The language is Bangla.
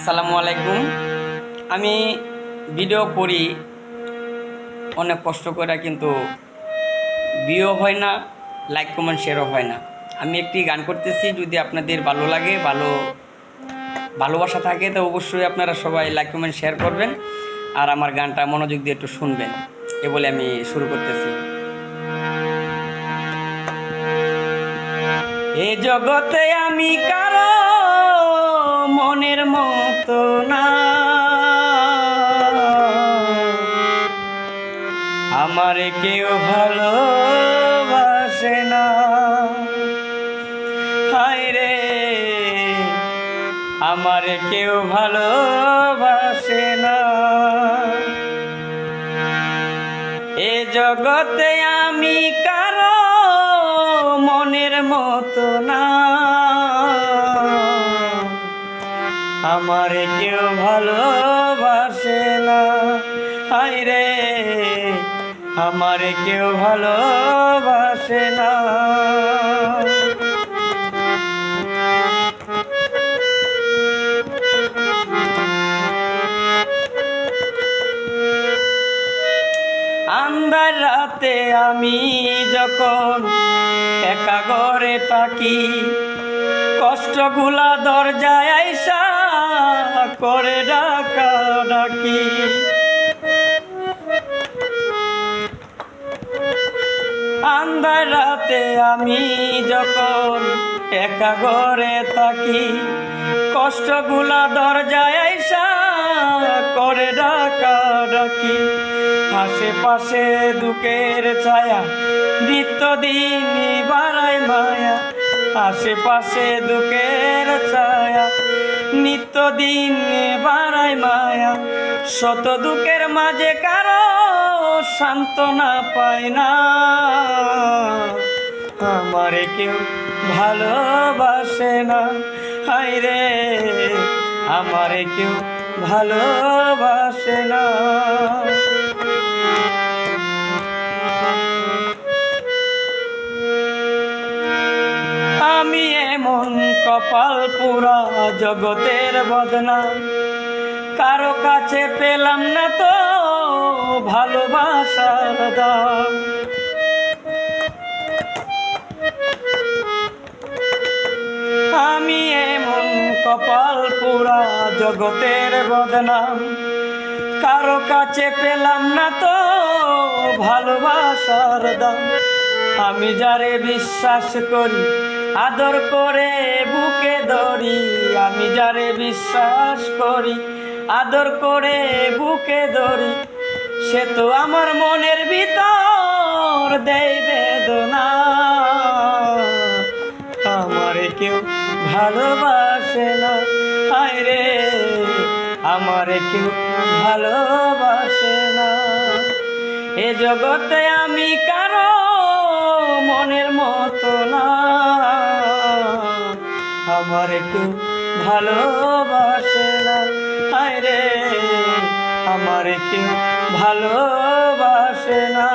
আসসালামু আলাইকুম। আমি ভিডিও করি অনেক কষ্ট করে, কিন্তু ভিউ হয় না, লাইক কমেন্ট শেয়ারও হয় না। আমি একটি গান করতেছি, যদি আপনাদের ভালো লাগে, ভালোবাসা থাকে তো অবশ্যই আপনারা সবাই লাইক কমেন্ট শেয়ার করবেন আর আমার গানটা মনোযোগ দিয়ে একটু শুনবেন। এ বলে আমি শুরু করতেছি। এ জগতে আমি কারো মনের মতো না, আমারে কেউ ভালোবাসে না। হায় রে, আমারে কেউ ভালোবাসে না। এ জগতে আমি কারো মনের মতো না, আমারে কেউ ভালোবাসে না। হায় রে, আমারে কেউ ভালোবাসে না। আন্ধার রাতে আমি যখন একা ঘরে থাকি, কষ্টগুলা দরজায় আইসা করে ডাকা ডাকি। আন্ধার রাতে আমি যখন একা ঘরে থাকি, কষ্টগুলা দরজায় আইসা করে ডাকা ডাকি। আশেপাশে দুঃখের ছায়া নিত্যদিন বাড়ায় মায়া, আশেপাশে দুঃখের ছায়া নিত্যদিন বাড়ায় মায়া। শত দুঃখের মাঝে কারো সান্ত্বনা পায় না, আমারে কেউ ভালোবাসে না। হায় রে, আমারে কেউ ভালোবাসে না। আমি এমন কপাল পুরা জগতের বদনাম, কারো কাছে পেলাম না তো ভালোবাসার দাম। আমি এমন কপাল পুরা জগতের বদনাম, কারো কাছে পেলাম না তো ভালোবাসার দাম। আমি যারে বিশ্বাস করি আদর করে বুকে ধরি, আমি যারে বিশ্বাস করি আদর করে বুকে ধরি, সে তো আমার মনের ভিতর দেয় বেদনা। আমারে কেউ ভালোবাসে না। হায় রে, আমারে কেউ ভালোবাসে না। এ জগতে আমি কারো মনের মতো না, আমারে কেউ ভালোবাসে না। হায় রে, আমারে কেউ ভালোবাসে না।